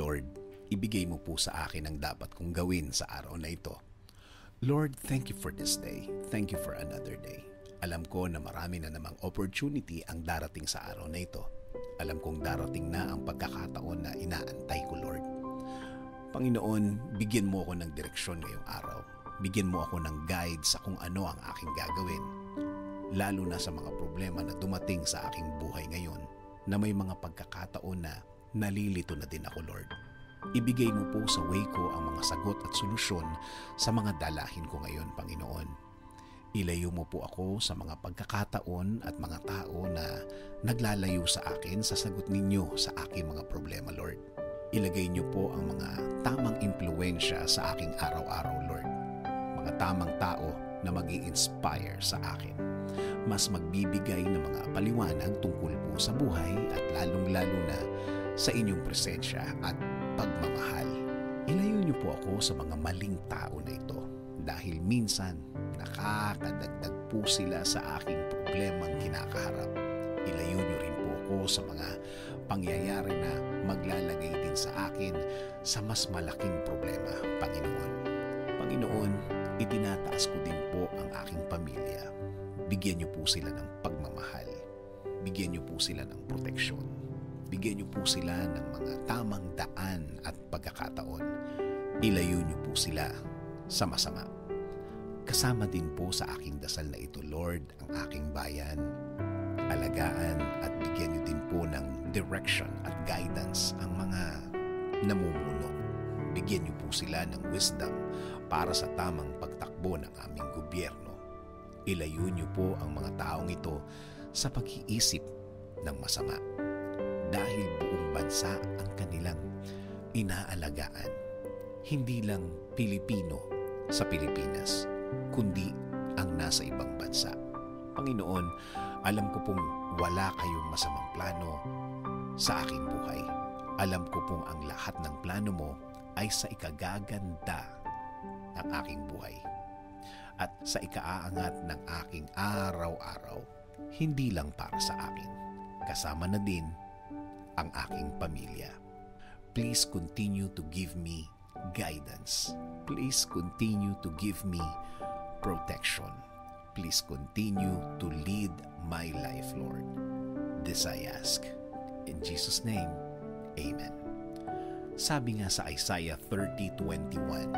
Lord, ibigay mo po sa akin ang dapat kong gawin sa araw na ito. Lord, thank you for this day. Thank you for another day. Alam ko na marami na namang opportunity ang darating sa araw na ito. Alam kong darating na ang pagkakataon na inaantay ko, Lord. Panginoon, bigyan mo ako ng direksyon ngayong araw. Bigyan mo ako ng guide sa kung ano ang aking gagawin. Lalo na sa mga problema na dumating sa aking buhay ngayon, na may mga pagkakataon na nalilito na din ako, Lord. Ibigay mo po sa way ko ang mga sagot at solusyon sa mga dalahin ko ngayon, Panginoon. Ilayo mo po ako sa mga pagkakataon at mga tao na naglalayo sa akin sa sagot ninyo sa aking mga problema, Lord. Ilagay niyo po ang mga tamang impluwensya sa aking araw-araw, Lord. Mga tamang tao na mag-i-inspire sa akin. Mas magbibigay ng mga paliwanag tungkol po sa buhay at lalong-lalo na sa inyong presensya at pagmamahal. Ilayo niyo po ako sa mga maling tao na ito dahil minsan nakakadagdag po sila sa aking problemang kinakaharap. Ilayo niyo rin po ako sa mga pangyayari na maglalagay din sa akin sa mas malaking problema, Panginoon. Panginoon, itinataas ko din po ang aking pamilya. Bigyan niyo po sila ng pagmamahal. Bigyan niyo po sila ng proteksyon. Bigyan niyo po sila ng mga tamang daan at pagkakataon. Ilayo niyo po sila sa masama. Kasama din po sa aking dasal na ito, Lord, ang aking bayan. Alagaan at bigyan niyo din po ng direction at guidance ang mga namumuno. Bigyan niyo po sila ng wisdom para sa tamang pagtakbo ng aming gobyerno. Ilayo niyo po ang mga taong ito sa pag-iisip ng masama dahil buong bansa ang kanilang inaalagaan. Hindi lang Pilipino sa Pilipinas, kundi ang nasa ibang bansa. Panginoon, alam ko pong wala kayong masamang plano sa aking buhay. Alam ko pong ang lahat ng plano mo ay sa ikagaganda ng aking buhay at sa ikaaangat ng aking araw-araw, hindi lang para sa akin, kasama na din ang aking pamilya. Please continue to give me guidance. Please continue to give me protection. Please continue to lead my life, Lord. This I ask. In Jesus' name, Amen. Sabi nga sa Isaiah 30:21,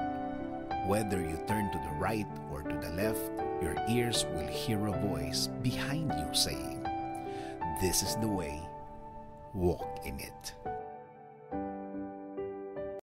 whether you turn to the right or to the left, your ears will hear a voice behind you saying, "This is the way, walk in it."